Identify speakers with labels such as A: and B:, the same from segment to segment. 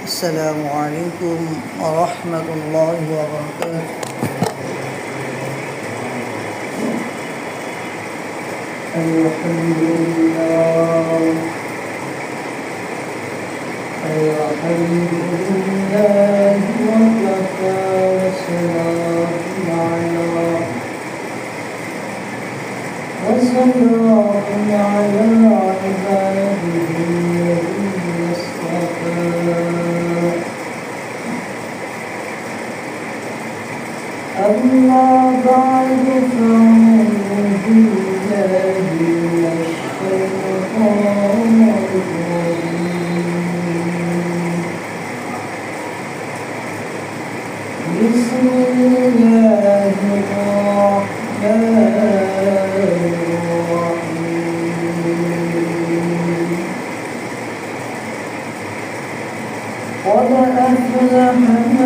A: السلام عليكم ورحمة الله وبركاته. الحمد لله الحمد لله وكفى وسلام على عباده الذين اصطفى. أما بعد فأعوذ بالله من الشيطان الرجيم. بسم الله الرحمن الرحيم. قد أفلح من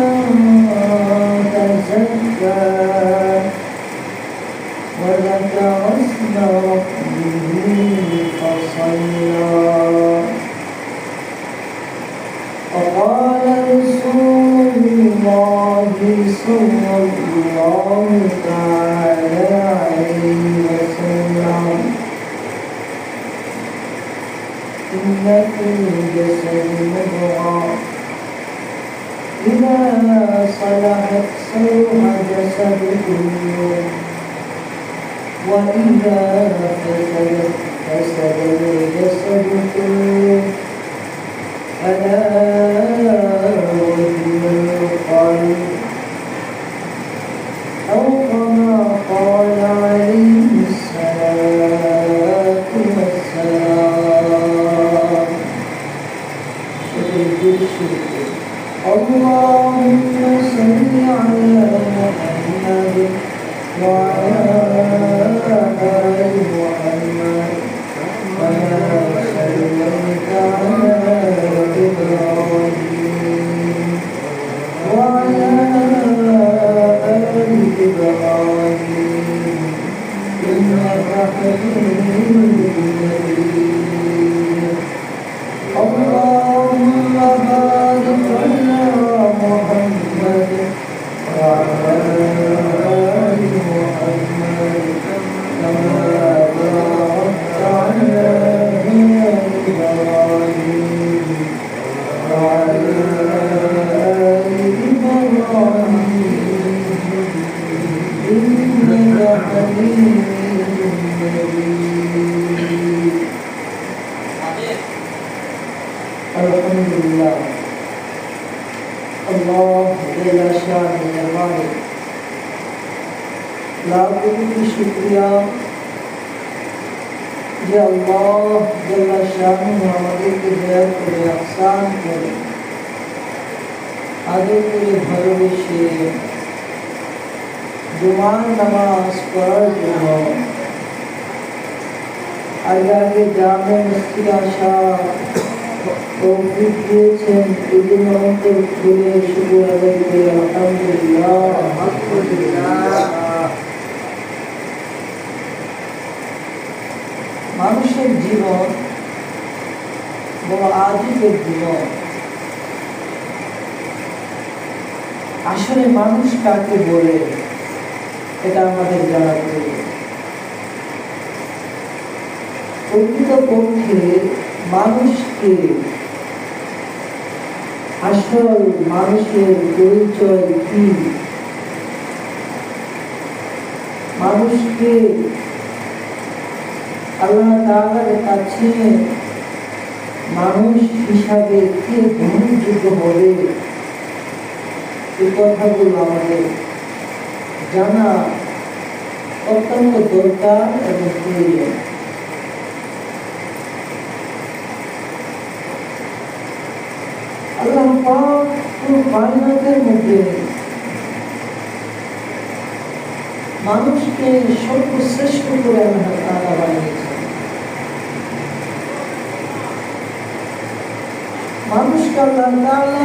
A: تزكى وذكر اسم ربه فصلى. وقال رسول الله صلى الله تعالى عليه وسلم: إن في الجسد مضغة إذا صلحت صلح الجسد كله وإذا فسدت فسد الجسد كله. ألا وهي القلب، أو كما قال عليه الصلاة والسلام. اللهم صل على محمد وعلى آل محمد كما صليت على إبراهيم وعلى آل إبراهيم إنك حميد مجيد. اللهم بارك على محمد وعلى آل محمد كما باركت على إبراهيم وعلى آل إبراهيم إنك حميد مجيد. الحمد لله الله جل شانه लाखों की शुक्रिया যে আল্লাহ জাল্লা শানুহু আমাদেরকে দয়া করে আহসান করে আদর করে ভালোবেসে জুমার নামাজ পড়ার জন্য আগে জামে মসজিদে আসা তৌফিক দিয়েছেন। এই জন্য অন্তর খুলে শুকর আদায় করি আলহামদুলিল্লাহ আলহামদুলিল্লাহ। মানুষের জীবন বড় আজীবের জীবন। আসলে মানুষ কাকে বলে এটা আমাদের জানা প্রয়োজন। প্রকৃতপক্ষে মানুষকে আসল মানুষের পরিচয় কি? মানুষকে আল্লাহ তাআলার কাছে মানুষ হিসাবে কে গ্রহণযোগ্য হবে, এই কথাগুলো আমাদের জানা অত্যন্ত দরকার এবং প্রয়োজন। আল্লাহ পাক পুরো কায়নাতের মধ্যে মানুষকে সর্বশ্রেষ্ঠ করে আল্লাহ তাআলা বানিয়েছেন। মানুষকে আল্লাহ তাআলা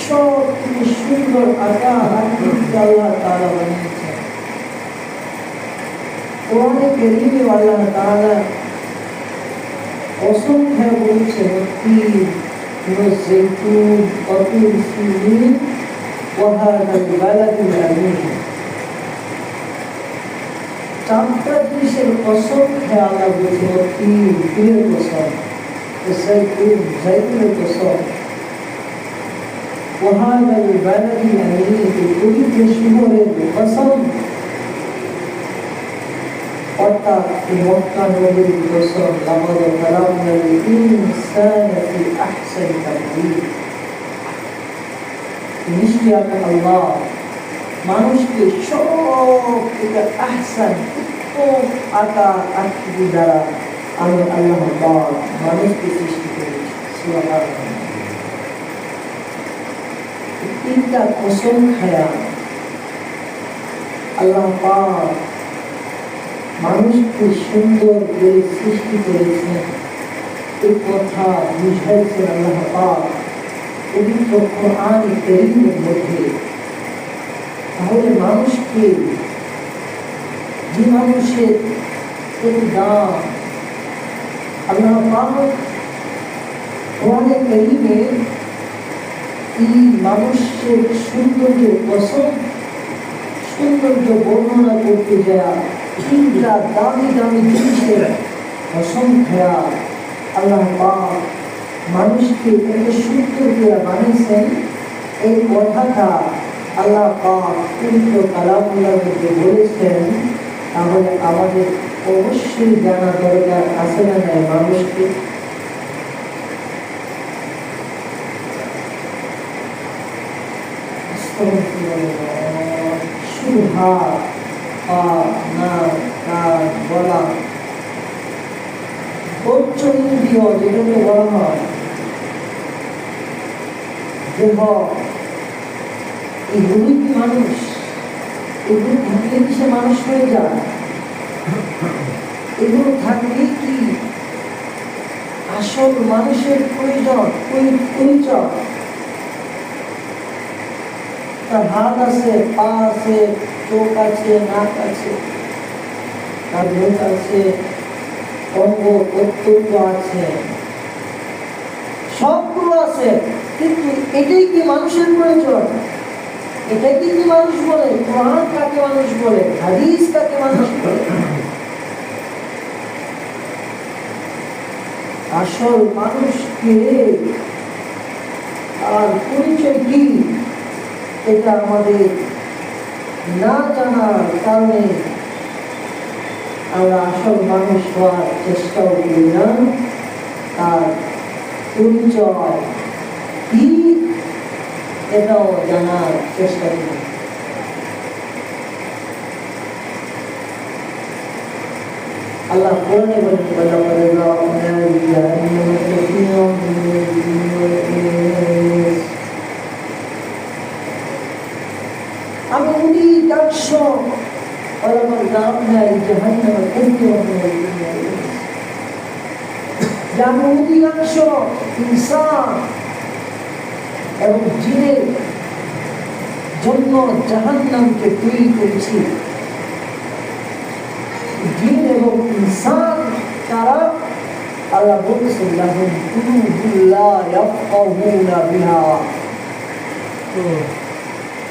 A: সব থেকে সুন্দর আকার আকৃতিতে আল্লাহ তাআলা বানিয়েছেন। কোরআনে কারীমে আল্লাহ তাআলা অসংখ্য বলছেন والزيتون وطور سينين وهذا البلد الأمين চারটা জিনিসের কসম খেয়াল বলছিল তিন তিনের কসম জাইতুনের কসম وهذا البلد الأمين পবিত্র শহরের কসম অর্থাৎ মক্কা নগরীর কসম লাকাদ খালাকনাল ইনসানা ফি আহসানি তাকওয়িম নিশ্চয়ই আমি আল্লাহ মানুষকে সব থেকে আহসান উত্তম আকার আকৃতি দ্বারা আমি আল্লাহ পাক মানুষকে সৃষ্টি করেছি সুবহানাল্লাহ তিনটা কসম খায়া আল্লাহ পাক মানুষকে সুন্দর করে সৃষ্টি করেছেন এই কথা বুঝাইছেন আল্লাহ পাক পবিত্র কোরআন কারীমের মধ্যে তাহলে মানুষকে যে মানুষের প্রতি দাম আল্লাহ পাক কোরআনে কারীমে এই মানুষের সৌন্দর্যের কসম সৌন্দর্য বর্ণনা করতে যায় তিনটা দামি দামি জিনিসের কসম খেয়া আল্লাহ পাক মানুষকে এত সুন্দর করে বানিয়েছেন এই কথাটা আল্লাহ পাক পবিত্র কালামুল্লাহর মধ্যে বলেছেন তাহলে আমাদের অবশ্যই জানা দরকার আছে না নাই মানুষকে শুধু হাত পা নাক কান গলা পঞ্চ ইন্দ্রিয় যেটাকে বলা হয় দেহ এগুলি কি মানুষ এগুলো থাকলে কি সে মানুষ হয়ে যায় এগুলো থাকলে কি আসল মানুষের প্রয়োজন পরিচয় তার হাত আছে পা আছে চোখ আছে নাক আছে তার মুখ আছে অঙ্গ প্রত্যঙ্গ আছে সবগুলো আছে কিন্তু এটাই কি মানুষের প্রয়োজন এটাকে কি মানুষ বলে কোরআন কাকে মানুষ বলে হাদিস কাকে মানুষ বলে আসল মানুষকে আর পরিচয় কি এটা আমাদের না জানার কারণে আমরা আসল মানুষ হওয়ার চেষ্টাও করি না তার পরিচয় কি এটাও জানার চেষ্টা করি আল্লাহ কোরআনে বলেন আমি উনি ডাকশো ولقد ضربنا لجهنم كثيرا من الجن والانس আমি অধিকাংশ ইনসান এবং জিনের জন্য জাহান্নামকে তৈরি করেছি জিন এবং ইনসান তারা আল্লাহ বলছেন লাহুম কুলুবুন লা ইয়াফকাহুনা বিহা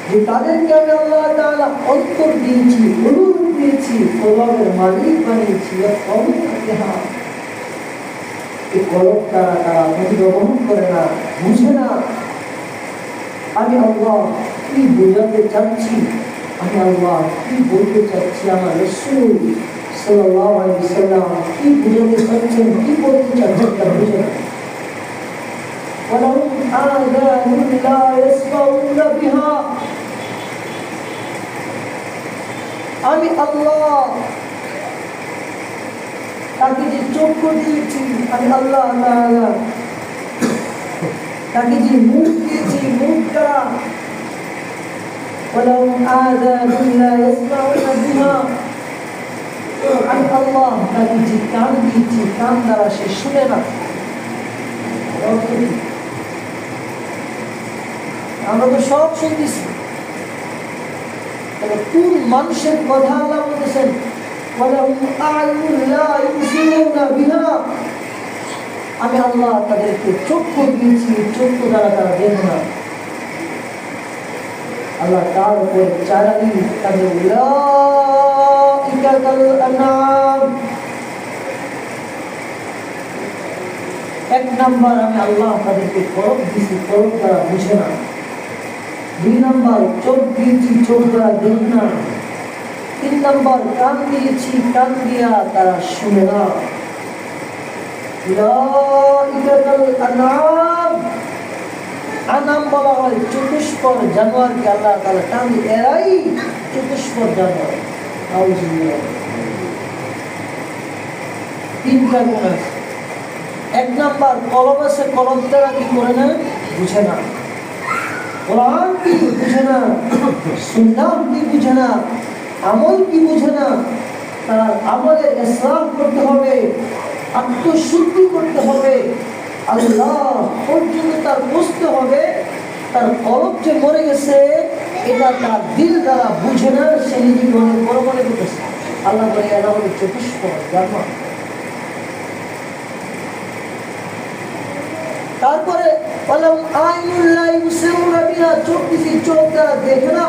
A: যে তাদেরকে আমি আল্লাহ তাআলা অন্তর দিয়েছি কলব দিয়েছি কলবের মালিক বানিয়েছি এই কলব তারা অনুধাবন করে না বুঝে না আমি আল্লাহ কি বোঝাতে চাচ্ছি আমি আল্লাহ কি বলতে চাচ্ছি আমার রাসূল সাল্লাল্লাহু আলাইহি ওয়াসাল্লাম কি বোঝাতে চাচ্ছেন কি বলতে চাচ্ছেন তা বুঝে না ولهم آذان لا يسمعون بها আমি আল্লাহ তাকে যে চক্ষু দিয়েছি আমি আল্লাহ তাআলা তাকে যে মুখ দিয়েছি মুখ দ্বারা ولهم آذان لا يسمعون بها আমি আল্লাহ তাকে যে কান দিয়েছি কান দ্বারা সে শুনে না আমরা তো সব শুনতেছি কোন মানুষের কথা আল্লাহ বলতেছেন আমি আল্লাহ তাদেরকে চক্ষু দিয়েছি, চক্ষু দ্বারা তারা দেখে না। আল্লাহ তার উপরে চারানি তাদের এক নাম্বার আমি আল্লাহ তাদেরকে করব দিয়েছি, করব তারা বুঝে না। 2 নাম্বার চোখ দিয়েছি, চোখ দ্বারা দেখে না। 3 নাম্বার কান দিয়েছি, কান দিয়া তারা শুনে না। আনাম বলা হয় চতুষ্পদ জানোয়ারকে, আল্লাহ তাআলা টান এরাই চতুষ্পদ জানোয়ার। তিনটা গুণ আছে। 1 নাম্বার কলম আছে, কলম দ্বারা কি করে না, বুঝে না। কোরআন কি বুঝে না, সুন্নাহ কি বুঝে না, আমল কি বুঝে না। তার আমলের ইসলাহ করতে হবে, আত্মশুদ্ধি করতে হবে, আল্লাহ পর্যন্ত তার বুঝতে হবে। তার কলব যে মরে গেছে এটা তার দিল দ্বারা বুঝে না, সে নিজেকে অনেক বড় মনে করতেছে। আল্লাহ বলে এরা হলো চতুষ্পদ জানোয়ার। তারপরে চোখ দিছি, চোখ দ্বারা দেখে না।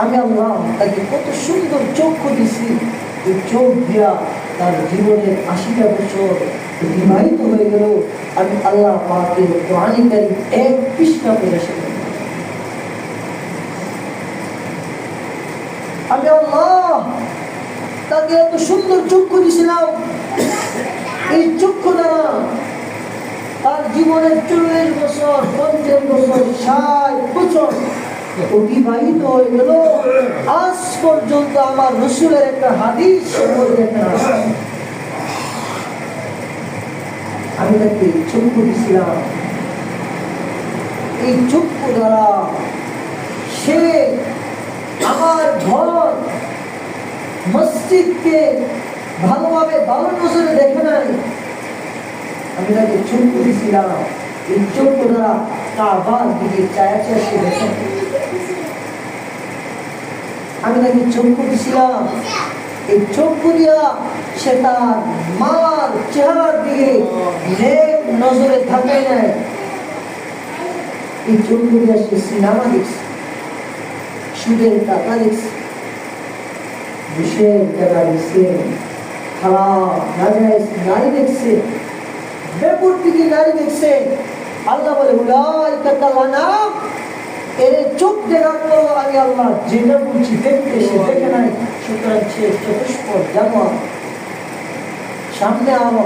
A: আমি আল্লাহ তাকে কত সুন্দর চক্ষু দিছি, এই চোখ দিয়া তার জীবনের 80টা বছর অতিবাহিত হয়ে গেল। আমি আল্লাহ পাকের কোরআনে কারীম 1 পৃষ্ঠা পড়েছি। আমি আল্লাহ তাকে এত সুন্দর চক্ষু দিছিলাম, এই চক্ষু দ্বারা তার জীবনের 40 বছর, 50 বছর, 60 বছর অতিবাহিত হয়ে গেল। আজ পর্যন্ত আমার রাসূলের একটা হাদিস দেখে না। আমি তাকে চক্ষু দিছিলাম, এই চক্ষু দ্বারা সে আমার ঘর মসজিদকে ভালোভাবে ভালো নজরে দেখে নাই। আমি তাকে চক্ষু দিছিলাম, এই চক্ষু দ্বারা কাবার দিকে চায়া চায়া সে দেখে। আমি তাকে চক্ষু দিছিলাম, এই চক্ষু দিয়া সে তার মার চেহারার দিকে নেক নজরে তাকায় নাই। এই চক্ষু দিয়া সে সিনেমা দেখছে, সুদের টাকা দেখছে, বিষের টাকা দেখছে, খারাপ নাজায়েজ নারী দেখছে, বেপরদিকি নারী দেখছে। আল্লাহ বলে উলাইকা কাল আনাম, এর চোখ দেখার পর আমি আল্লাহ যেটা বলছি দেখতে সে দেখে নাই। সুতরাং সে চতুষ্পদ জানোয়ার। সামনে আরো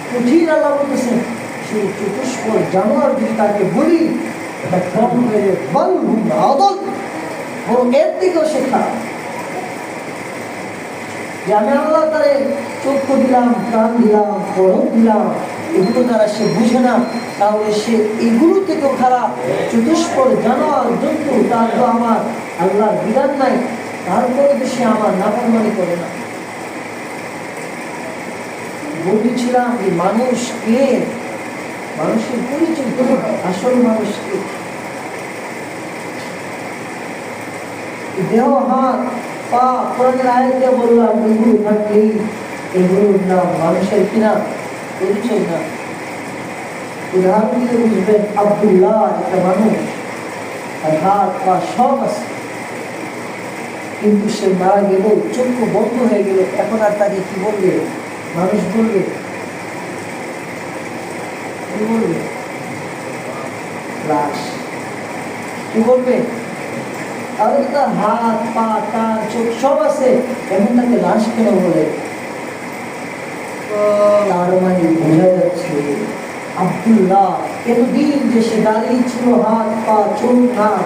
A: কঠিন আল্লাহ বলতেছেন, সেই চতুষ্পদ জানোয়ার যদি তাকে বলি এটা কম হয়ে বল আদল, বরং এর দিকেও সে খারাপ। যে আমি আল্লাহ তারে চক্ষু দিলাম, কান দিলাম, কলম দিলাম, এগুলো দ্বারা সে বুঝে না, তাহলে সে এগুলো থেকেও খারাপ। চতুষ্পদ জানোয়ার জন্তু, তার তো আমার আল্লাহর বিধান নাই, তারপরে তো সে আমার নাফরমানি করে না। বলছিলাম এই মানুষ কে, মানুষের পরিচয় তো আসল মানুষ কে। দেহ, হাত, পা, কোরআনের আয়াত দিয়ে বললাম এগুলো থাকলেই এগুলোর নাম মানুষের কিনা পরিচয় না। উদাহরণ দিতে বুঝবেন, আব্দুল্লাহ একটা মানুষ, আর হাত পা সব আছে, কিন্তু সে মারা গেল, চক্ষু বন্ধ হয়ে গেল। এখন আর তাকে কি বলবে? মানুষ বলবে, কি বলবে? লাশ। কি বলবে? তাহলে তার হাত পা কান চোখ সব আছে, এখন তাকে লাশ কেন বলে? তার মানে বোঝা যাচ্ছে আব্দুল্লাহ এতদিন যে সে দাঁড়িয়ে ছিল, হাত পা চোখ নাক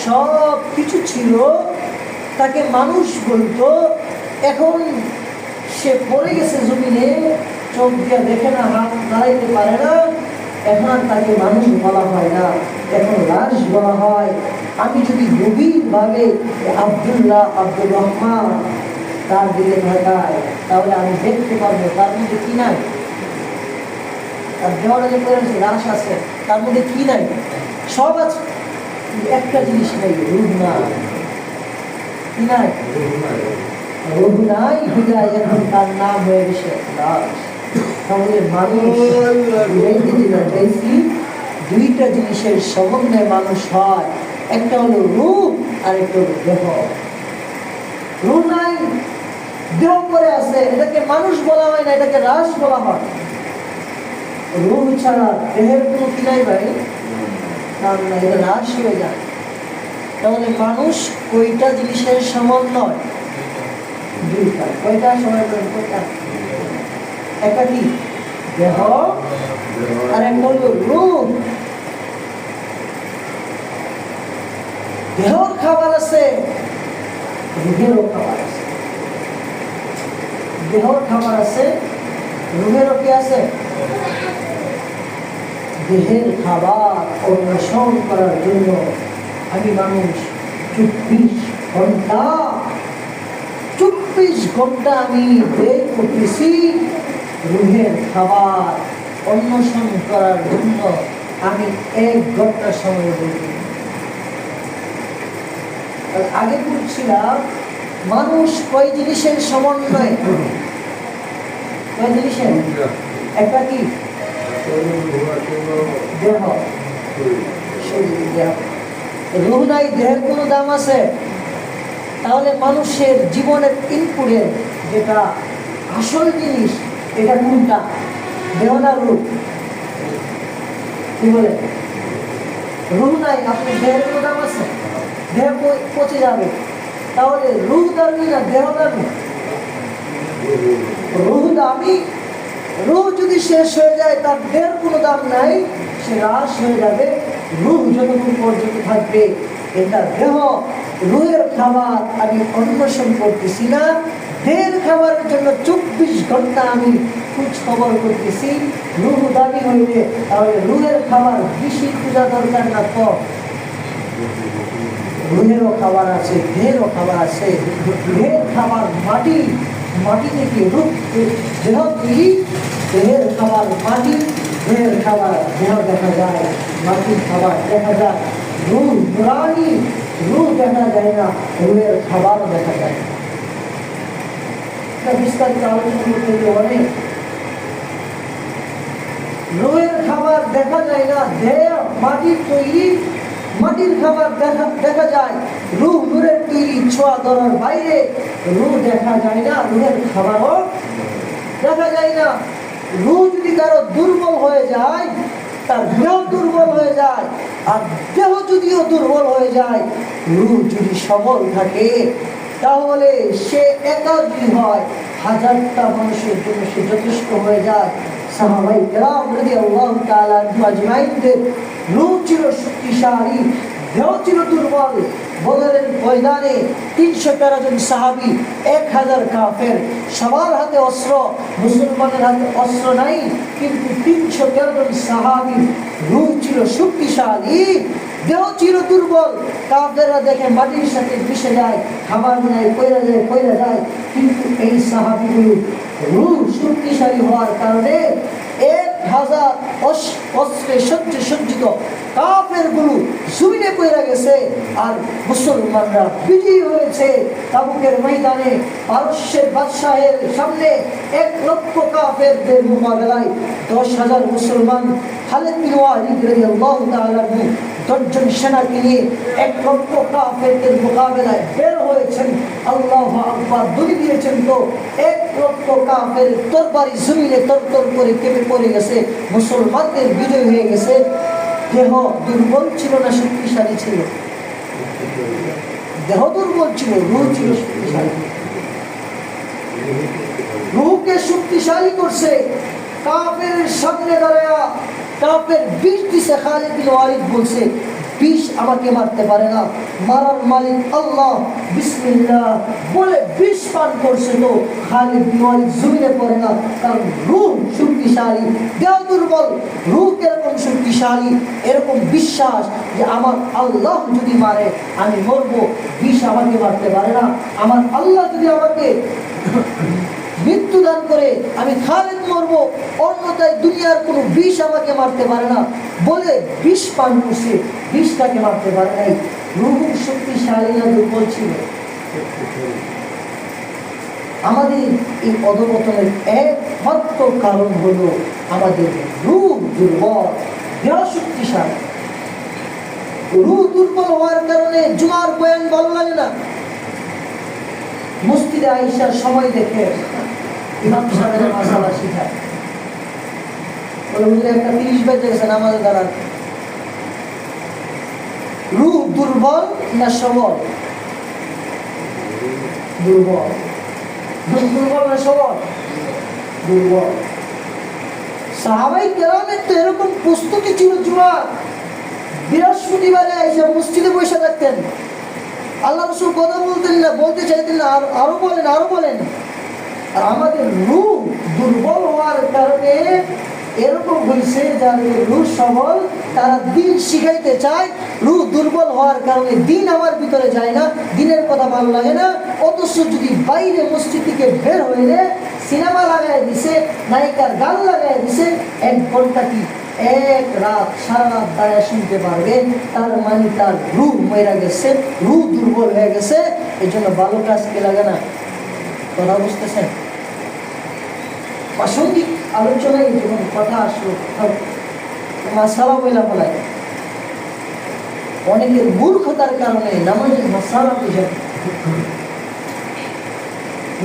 A: সব কিছু ছিল, তাকে মানুষ বলতো। এখন সে পড়ে গেছে জমিনে, চোখ দিয়ে দেখে না, হাত দাঁড়াইতে পারে না, এখন আর তাকে মানুষ বলা হয় না, এখন লাশ বলা হয়। আমি যদি গভীরভাবে আব্দুল্লাহ, আব্দুর রহমান তার দিকে তাকাই, তাহলে আমি দেখতে পারবো তার মধ্যে কি নাই। তার দেওয়াটা যে করেছে লাশ আছে, তার মধ্যে কি নাই? সব আছে, একটা জিনিস নাই, রূহ নাই। কি নাই? রূহ নাই, বিদায় এখন তার নাম হয়ে গেছে লাশ। তাহলে মানুষ দুইটা জিনিসের সমন্বয়ে মানুষ হয়, একটা হলো রূপ আর একটা হলো দেহ। রূপ নাই, দেহ পরে আছে, এটাকে মানুষ বলা হয় না, এটাকে রাস বলা হয়। রূপ ছাড়া দেহের কোনো কি নাই ভাই, কারণ না, এটা রাস হয়ে যায়। তাহলে মানুষ কয়টা জিনিসের সমন্বয়? দুইটা। কয়টা সময় করেন? কয়টা? একটা কি দেহ আর একটা হলো রূপ। দেহর খাবার আছে, রূহেরও খাবার আছে। দেহর খাবার আছে, রূহেরও কি আছে? দেহের খাবার অন্বেষণ করার জন্য আমি মানুষ 24 ঘন্টা আমি ব্যয় করতেছি। রূহের খাবার অন্বেষণ করার জন্য আমি 1 ঘন্টা সময় দিই। আগে বলছিলাম মানুষ কয় জিনিসের সমন্বয়? কয় জিনিসের? একটা কি দেহ, রূহ নাই, দেহের কোনো দাম আছে? তাহলে মানুষের জীবনের ইনপুটের যেটা আসল জিনিস, এটা কোনটা? দেহ না রূহ? কি বলে? রূহ নাই, আপনি দেহের কোনো দাম আছে? দেহ পচে যাবে। তাহলে রূহ দামি না দেহ দামি? রূহ দামি। রূহ যদি শেষ হয়ে যায়, তার দেহের কোনো দাম নাই, সে হ্রাস হয়ে যাবে। রূহ যতক্ষণ পর্যন্ত থাকবে, এটা দেহ রূহের খাবার আমি অন্বেষণ করতেছি না। দেহের খাবারের জন্য 24 ঘন্টা আমি খোঁজ খবর করতেছি। রূহ দামি হইলে তাহলে রূহের খাবার বেশি খোঁজা দরকার না? তো রূহেরও খাবার আছে, দেহেরও খাবার আছে। দেহের খাবার মাটি, মাটি থেকে রূপ দেহ তৈরি। দেহের খাবার মাটি, দেহের খাবার দেহ দেখা যায়, মাটির খাবার দেখা যায়। রূহ নুরানি, রূহ দেখা যায় না, রূহের খাবারও দেখা যায়। বিস্তারিত আলোচনা করতে গেলে অনেক। রূহের খাবার দেখা যায় না, দেহ মাটির তৈরি, মাটির খাবার দেখা যায়। রূহ নূরের তৈরি, ছোঁয়া ধরার বাইরে। রূহ দেখা যায় না, রূহের খাবারও দেখা যায় না। রূহ যদি কারো দুর্বল হয়ে যায়, তার দেহ দুর্বল হয়ে যায়। আর দেহ যদিও দুর্বল হয়ে যায়, রূহ যদি সবল থাকে, তাহলে সে একাগ্রী হয়, 1000টা মানুষের জন্য সে যথেষ্ট হয়ে যায়। সাহাবাই কেরাম রাদিয়াল্লাহু তাআলা আজমাইনদের রূহ ছিল শক্তিশালী, দেহ ছিল দুর্বল। বদরের ময়দানে 313 জন সাহাবী, 1000 কাফের, সবার হাতে অস্ত্র, মুসলমানের হাতে অস্ত্র নাই, কিন্তু 313 জন সাহাবী রূহ ছিল শক্তিশালী, দেহ ছিল দুর্বল। কাফেররা দেখে মাটির সাথে মিশে যায়, খাবার নাই, কইরা যায়। কিন্তু এই সাহাবীগুলো রূহ শক্তিশালী হওয়ার কারণে 1000 অস্ত্রে সজ্জিত কাফেরগুলো জমিনে পড়ে গেছে, আর মুসলমানরা বিজয়ী হয়েছে। তাবুকের ময়দানে পারস্যের বাদশাহের সামনে 1 লক্ষ কাফেরদের মোকাবেলায় 10,000 মুসলমান, খালিদ বিন ওয়ালিদ রাদিয়াল্লাহু তাআলা 10 জন সেনাকে নিয়ে 1 লক্ষ কাফেরদের মোকাবেলায় বের হয়েছেন। আল্লাহু আকবার দুই দিয়েছেন তো 1 লক্ষ কাফের তরবারি জমিনে তরতর করে কেঁপে পড়ে গেছে, মুসলমানদের বিজয় হয়ে গেছে। দেহ দুর্বল ছিল না শক্তিশালী ছিল? দেহ দুর্বল ছিল, রূহ ছিল শক্তিশালী। রূহকে শক্তিশালী করছে। কাফের সামনে দাঁড়ায়া কাফের বিষ দিছে। খালিদ বিন ওয়ালিদ বলছে, বিষ আমাকে মারতে পারে না, মারার মালিক আল্লাহ, বিসমিল্লাহ বলে বিষ পান করছে। তো খালিদ বিন ওয়ালিদ জমিনে পড়ে না, কারণ রূহ শক্তিশালী, দেহ দুর্বল। রূহ এরকম শক্তিশালী, এরকম বিশ্বাস যে আমার আল্লাহ যদি মারে আমি মরবো, বিষ আমাকে মারতে পারে না। আমার আল্লাহ যদি আমাকে মৃত্যু দান করে আমি খালিদ মরবো, অন্যথায় দুনিয়ার কোনো বিষ আমাকে মারতে পারে না বলে বিষ পান করছে, বিষ তাকে মারতে পারে নাই। রূহ শক্তিশালী না দুর্বল ছিল? আমাদের এই অধঃপতনের একমাত্র কারণ হলো আমাদের রূহ দুর্বল, দেহ শক্তিশালী। রূহ দুর্বল হওয়ার কারণে জুমার বয়ান ভালো লাগে না। মসজিদে আইসার সময় দেখে ইমাম সাহেবের মাসালা শিখায়, বলে হুজুর একটা 30 বেজে গেছে নামাজ দাঁড়ান। রূহ দুর্বল না সবল? দুর্বল। দুর্বল না সবল? দুর্বল। সাহাবায়ে কেরামের তো এরকম প্রস্তুতি ছিল, জুমার বৃহস্পতিবারে এসে মসজিদে বসে থাকতেন, আল্লাহ রাসূল কথা বলতেন না, বলতে চাইতেন না, আরো বলেন আরো বলেন। আর আমাদের রূহ দুর্বল হওয়ার কারণে এরকম হয়েছে, যাদের রূহ সবল তারা দিন শিখাইতে চায়, রূহ দুর্বল হওয়ার কারণে দিন আমার ভিতরে যায় না, দিনের কথা ভালো লাগে না। অথচ যদি বাইরে মসজিদ থেকে বের হইলে সিনেমা লাগাই দিছে, নায়িকার গান লাগাই দিছে, 1 ঘন্টা কি 1 রাত সারা রাত দাঁড়িয়ে শুনতে পারবে, তার মানে তার রূহ মরে গেছে, রূহ দুর্বল হয়ে গেছে। এই জন্য ভালো কাজ কে লাগে না? কথা বুঝতেছেন? প্রাসঙ্গিক আলোচনায় যখন কথা আসলো মাসালা বইলা বলায়, অনেকের মূর্খতার কারণে নামাজের মাসালা বুঝে।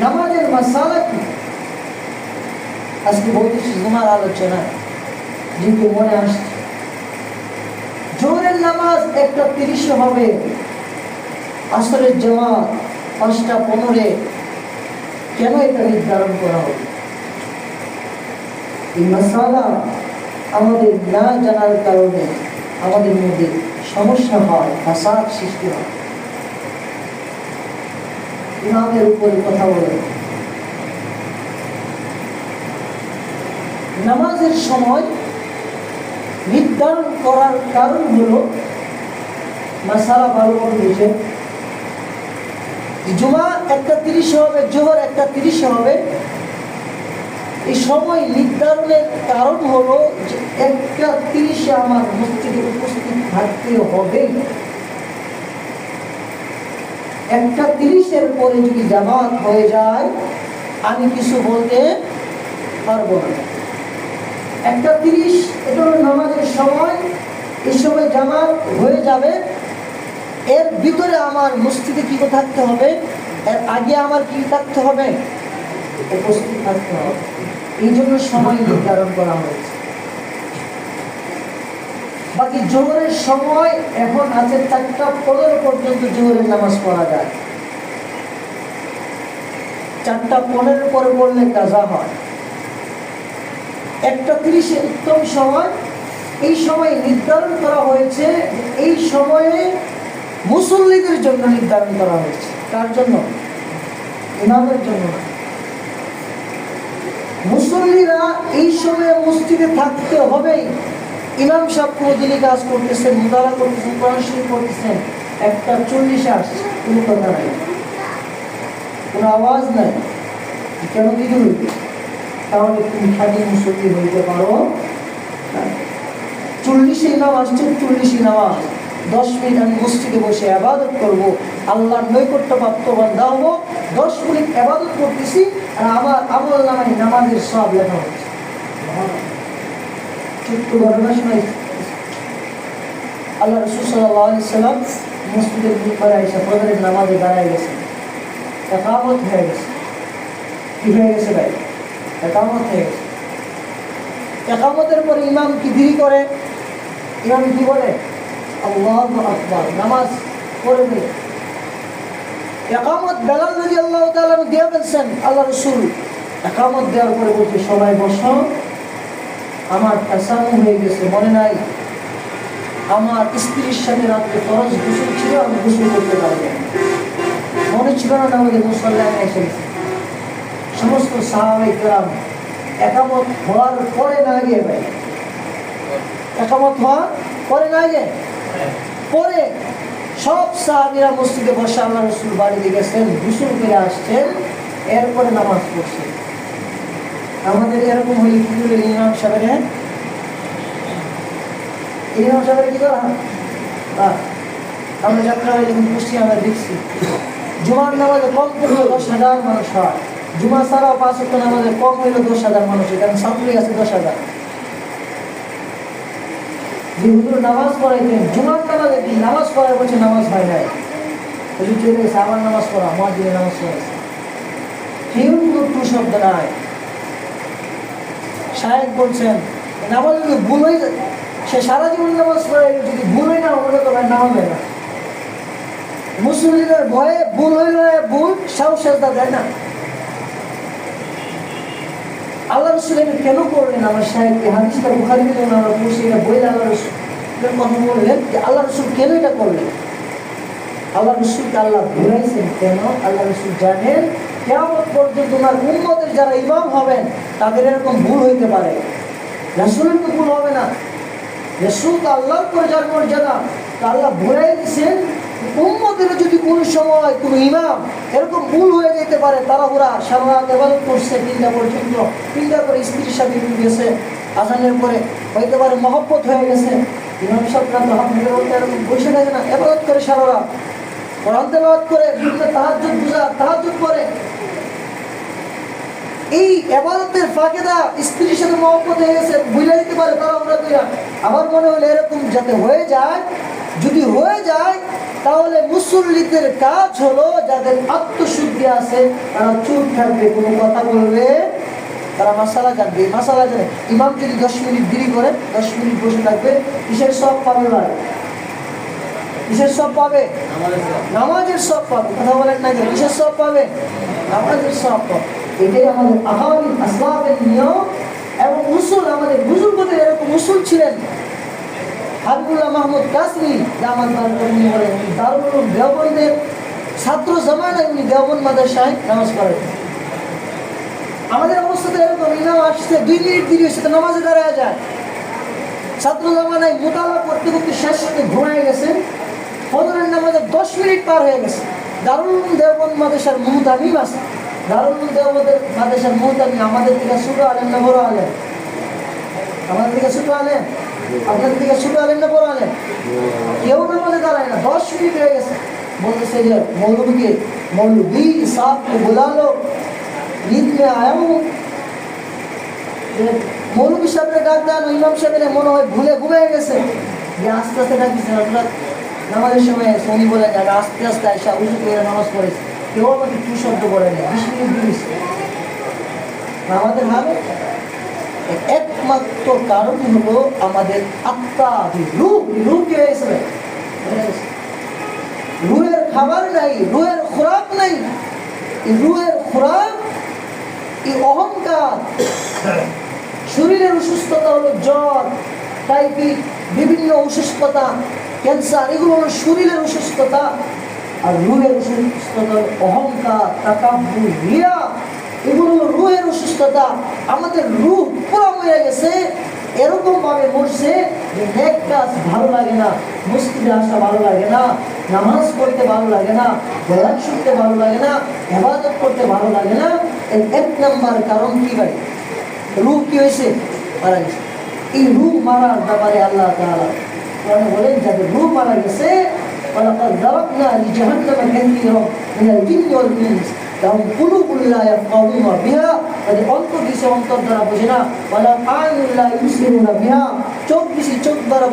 A: নামাজের মাসালা কি আজকে বলতেছি জুমার আলোচনা, যেহেতু মনে আসছে। জোহরের নামাজ 1:30 হবে, আসরের জামাত 5:15। কেন এটা নির্ধারণ করা হবে? এই মাসালা আমাদের না জানার কারণে আমাদের মধ্যে সমস্যা হয়, ফাসাদ সৃষ্টি হয়। ইমামের উপরে কথা বলে নামাজের সময় নির্ধারণ করার কারণ হলো, মাসালা ভালো করে বুঝে, জুমা 1:30 হবে, জোহর 1:30 হবে। এই সময় নির্ধারণের কারণ হলো যে 1:30 আমার মসজিদে উপস্থিত থাকতে হবে। 1:30 পরে যদি জামাত হয়ে যায় আমি কিছু বলতে পারবো না। 1:30 এটা হলো নামাজের সময়, এই সময় জামাত হয়ে যাবে। এর ভিতরে আমার মসজিদে কি থাকতে হবে? এর আগে আমার কি থাকতে হবে? উপস্থিত থাকতে হবে। এই জন্য সময় নির্ধারণ করা হয়েছে। বাকি জোহরের সময় এখন আছে 4:15 পর্যন্ত জোহরের নামাজ পড়া যায়। 4:15 পরে পড়লে কাজা হয়। 1:30 উত্তম সময়। এই সময় নির্ধারণ করা হয়েছে, এই সময়ে মুসল্লিদের জন্য নির্ধারণ করা হয়েছে। কার জন্য? ইমামের জন্য না। মুসল্লিরা এই সময়ে মসজিদে থাকতে হবেই। ইমাম সাহেব প্রতিদিনই কাজ করতেছেন, মুতালা করতেছেন, কোরআন শরীফ পড়তেছেন, 1:40 আসছে, কোনো কথা নাই, কোনো আওয়াজ নাই, কেন দিতে হইবে? তাহলে তুমি খালি মুসল্লি হইতে পারো না। 40 ইমাম আসছেন, 40 নামাজ, 10 মিনিট আমি মসজিদে বসে ইবাদত করব, আল্লাহর নৈকট্য প্রাপ্ত বান্দা হব। 10 মিনিট ইবাদত করতেছি আর আমার আমল নামায় নামাজের সব লেখা হচ্ছে। ছোট্ট ঘটনা শোনাই। আল্লাহ রাসূল সাল্লাল্লাহু আলাইহি সাল্লাম মসজিদের মিম্বারে এসে ফজরের নামাজে দাঁড়ায় গেছেন। ইকামত হয়ে গেছে। কি হয়ে গেছে ভাই? ইকামত হয়ে গেছে। ইকামতের পরে ইমাম কি দেরি করে? ইমাম কি বলে? আল্লাহু আকবার, নামাজ পড়ে নেই। ইকামত বেলাল রাদিয়াল্লাহু তাআলা দিয়ে বলছেন, আল্লাহ রাসূল ইকামত দেওয়ার পরে বলছে, সবাই বসো, আমার তাসাম্মু হয়ে গেছে, মনে নাই আমার স্ত্রীর সাথে রাত্রে ফরজ গোসল ছিল, আমি গোসল করতে পারবো, মনে ছিল না আমাদের মুসল্লায় এসে গেছে। সমস্ত সাহাবায়ে কেরাম ইকামত হওয়ার পরে না গিয়ে ভাই, ইকামত হওয়ার পরে না গিয়ে পরে সব সাহাবীরা মসজিদে বসে আল্লাহ রাসূল বাড়িতে গেছেন, গোসল করে আসছেন, এরপরে নামাজ পড়ছেন। আমাদের এরকম হলে কি করে? ইমাম সাহেবের কি করা? আমরা যাত্রা যখন বসছি আমরা দেখছি জুমার নামাজে কম করে 10,000 মানুষ হয়, জুমা ছাড়াও 5 ওয়াক্ত নামাজে কম হইলো 10,000 মানুষ, এখানে ছাত্রী আছে 10,000। যে হুজুর নামাজ পড়াইতেন, জুমার নামাজে কি নামাজ পড়ায় বলছে নামাজ হয় নাই, হুজুর চলে গেছে আবার নামাজ পড়া, মুয়াজ্জিন নামাজ পড়াইছে, কেউ টু শব্দ নাই। শায়েখ বলছেন নামাজ যদি ভুল হয়ে যায়, সে সারা জীবন নামাজ পড়ে যদি ভুল হয় না মনে করবেন না হবে না। মুসলিমের ভয়ে ভুল হইল, ভুল সাহস সাজদা দেয় না। আল্লাহ রসুল এটা কেন করলেন? আমার সাহেবকে হাদিসটা বুখারীতে যখন আমরা পড়ছি, এটা বইলে আল্লাহ রসুলের কথা বললেন যে আল্লাহ রসুল কেন এটা করলেন। আল্লাহ রসুলকে আল্লাহ ঘুরাইছেন কেন? আল্লাহ রসুল জানেন কিয়ামত পর্যন্ত ওনার উম্মতের যারা ইমাম হবেন তাদের এরকম ভুল হইতে পারে। রাসূলের তো ভুল হবে না, রাসূল তো আল্লাহর পরে যার মর্যাদা, আল্লাহ ঘুরাই দিচ্ছেন উম্মতের যদি কোনো সময় কোনো ইমাম এরকম ভুল হয়ে যেতে পারে, তারা ওরা সারা রাত ইবাদত করছে 3টা পর্যন্ত, 3টা করে স্ত্রীর সাথে গেছে, আজানের পরে হইতে পারে মহব্বত হয়ে গেছে, ইমাম সাহেব এরকম বসে থাকে না, ইবাদত করে সারা রাত, কোরআন তেলাওয়াত করে, তাহাজ্জুদ করে। এই ইবাদতের ফাঁকে দা স্ত্রীর সাথে মহব্বত হয়ে গেছে, ভুলে দিতে পারে তারা আমরা কইরা। আমার মনে হলো এরকম যাতে হয়ে যায়, যদি হয়ে যায় তাহলে মুসল্লিদের কাজ হলো যাদের আত্মশুদ্ধি আছে তারা চুপ থাকবে, কোনো কথা বলবে, তারা মাসালা জানবে। মাসালা জানে ইমাম যদি 10 মিনিট দেরি করে 10 মিনিট বসে থাকবে, কিসের সব পাবে? ভাই কিসের সব পাবে? নামাজের সব পাবে। কথা বলেন না, কিসের সব পাবে? নামাজের সব পাবে। এটাই আমাদের আহারি আসলাফের নিয়ম এবং উসুল। আমাদের বুজুর্গদের এরকম উসুল ছিলেন। হাবিবুল্লাহ মাহমুদ কাসমি জামান বলেন দারুল উলুম দেওবন্দের ছাত্র জামানায় উনি দেওবন্দ মাদ্রাসায় নামাজ পড়েন। আমাদের অবস্থা তো এরকম, ইমাম আসছে 2 মিনিট দেরি হয়েছে তো নামাজে দাঁড়ায় যায়। ছাত্র জামানায় মোতালা করতে করতে শেষ হতে ঘুমায় গেছে, ফজরের নামাজে 10 মিনিট পার হয়ে গেছে। দারুল উলুম দেওবন্দ মাদ্রাসার মুহতামিম আছে, দারুল উলুম দেওবন্দ মাদ্রাসার মুহতামিম আমাদের থেকে ছোট আলেম না বড় আলেম? আমাদের থেকে ছোট আলেম, আপনাদের থেকে ছোট আলেম না বড় আলেম? কেউ নামাজে দাঁড়ায় না, 10 মিনিট হয়ে গেছে। বলতেছে যে মৌলবীকে, মৌলবী সাহকে বুলা লো, ঈদ মে আয়া হুঁ। মৌলবী সাহেবকে ডাক দেন, ইমাম সাহেবের মনে হয় ভুলে ঘুমিয়ে গেছে, যে আস্তে আস্তে ডাকতেছে নামাজের সময় এসে উনি বলে যাবে আস্তে আস্তে আইসা উজু করে নামাজ পড়েছে, কেউ আমাকে কি শব্দ বলে নেই, 20 মিনিট দিয়েছে। আমাদের হালে একমাত্র কারণ হলো আমাদের আত্মা, রূহ কি হয়েছে? রুহের খাবার নাই, রুহের খোরাক নাই। রুহের খোরাক এই অহংকার। শরীরের অসুস্থতা হলো জ্বর, টাইফয়েড, বিভিন্ন অসুস্থতা, ক্যান্সার, এগুলো হলো শরীরের অসুস্থতা। আর রুহের অসুস্থতা হলো অহংকার, তাকাব্বুর, রিয়া, এগুলো হলো রুহের অসুস্থতা। আমাদের রূহ পুরো মরে গেছে, এরকম ভাবে মরছে যে নেক কাজ ভালো লাগে না, মসজিদে আসা ভালো লাগে না, নামাজ পড়তে ভালো লাগে না, বয়ান শুনতে ভালো লাগে না, ইবাদত করতে ভালো লাগে না। এর 1 নম্বর কারণ কি ভাই? রূহ কি হয়েছে? মারা গেছে। এই রূহ মারার ব্যাপারে আল্লাহ তাআলা কোরআনে বলেন যাদের রূহ মারা গেছে, ওয়ালাকাদ যারাকনা লিজাহান্নামা কাসীরাম মিনাল জিন্নি ওয়াল ইনস লাহুম কুলুবুন লা ইয়াফকাহুনা বিহা, তাদের অন্তর দিছে অন্তর দ্বারা বোঝে না, ওয়ালাম আয়ুন লা ইউসিরুনা বিহা, চোখ দিছি চোখ দ্বারা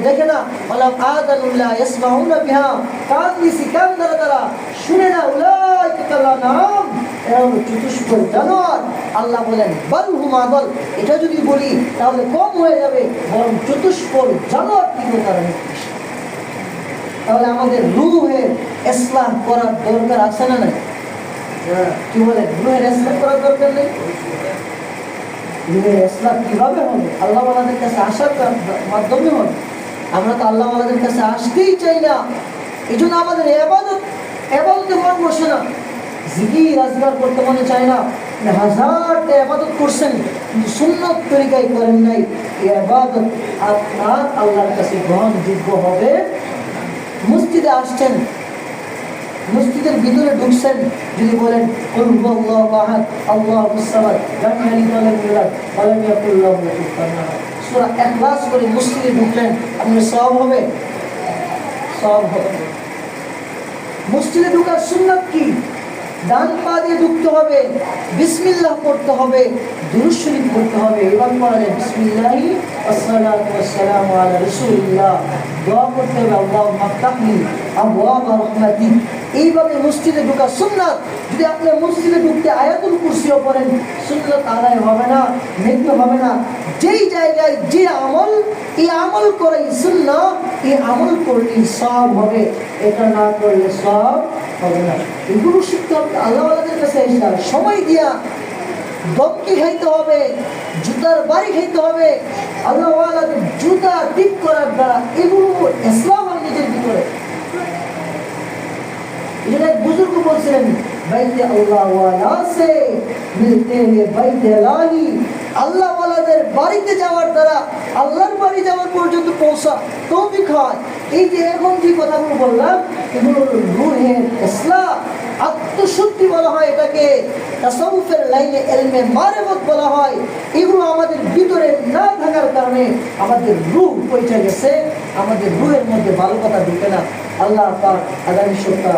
A: দেখে না, ওয়ালাম আযানুন লা ইয়াসমাউনা বিহা, কান দিছি কান দ্বারা তারা শুনে না, উলাইকা কাল আনআম, এরা হলো চতুষ্প জানোয়ার। আল্লাহ বলেন বাল হুম আদাল, এটা যদি বলি তাহলে কম হয়ে যাবে, বরং চতুষ্প জানোয়ার থেকে তারা নিকৃষ্ট। তাহলে আমাদের রূহের ইসলাম করার দরকার আছে না নাই? কি বলে রূহের ইসলাম করার দরকার নেই? রূহের ইসলাম কিভাবে হবে? আল্লাহ ওয়ালাদের কাছে আসার মাধ্যমে হবে। আমরা তো আল্লাহ ওয়ালাদের কাছে আসতেই চাই না, এই জন্য আমাদের এবাদতে মন বসে না, জিকির আজকার করতে মনে চায় না। 1000টা ইবাদত করছেন কিন্তু সুন্নত তরিকায় করেন নাই, এই ইবাদত আপনার আল্লাহর কাছে গ্রহণযোগ্য হবে। মসজিদে আসছেন, মসজিদের ভিতরে ঢুকছেন, যদি বলেন কুল হুয়াল্লাহু আহাদ আল্লাহুস সামাদ লাম ইয়ালিদ ওয়া লাম ইউলাদ ওয়া লাম ইয়াকুল লাহু কুফুওয়ান আহাদ, সূরা ইখলাস করে মসজিদে ঢুকলেন, আপনার সওয়াব হবে? সওয়াব হবে। মসজিদে ঢোকার সুন্নাত কি? ডান পা দিয়ে ঢুকতে হবে, বিসমিল্লাহ পড়তে হবে, দুরূদ শরীফ পড়তে হবে। এবার পড়া যায় বিসমিল্লাহি ওয়াসসালাতু ওয়াসসালামু আলা রাসূলিল্লাহ। দোয়া করতে হবে আল্লাহুম্মা আফতাহলি আবওয়াবা রাহমাতিক। এইভাবে মসজিদে ঢোকা সুন্নাত। যদি আপনি মসজিদে ঢুকতে আয়াতুল কুরসিও পড়েন, সুন্নাত আদায় হবে না, নেকি হবে না। যেই জায়গায় যে আমল, এই আমল করাই সুন্নাত, এই আমল করলেই সওয়াব হবে, এটা না করলে সওয়াব হবে না। এগুলো শিখতে হবে আল্লাহওয়ালাদের কাছে এসে, সময় দিয়া দমকি খাইতে হবে, জুতার বাড়ি খাইতে হবে আল্লাহওয়ালাদের জুতা ঠিক করার দ্বারা। এগুলো ইসলাম আর নিজের ভিতরে। एक बुजुर्ग बोलছিলেন বাইতে আল্লাহ ওয়ালা সে মিলতে হে বাইতে লাহি। আল্লাহ ওয়ালাদের বাড়িতে যাওয়ার দ্বারা আল্লাহর বাড়ি যাওয়ার পর্যন্ত পৌঁছা তৌফিক হয়। এই যে এখন যে কথাগুলো বললাম, এগুলো রূহের ইসলাহ, আত্মশুদ্ধি বলা হয় এটাকে, তাসাউফের লাইনে ইলমে মারিফত বলা হয়। এগুলো আমাদের ভিতরে না থাকার কারণে আমাদের রূহ পৌঁছে গেছে, আমাদের রূহের মধ্যে ভালো কথা ঢুকে না। আল্লাহ পাক আগামী সপ্তাহ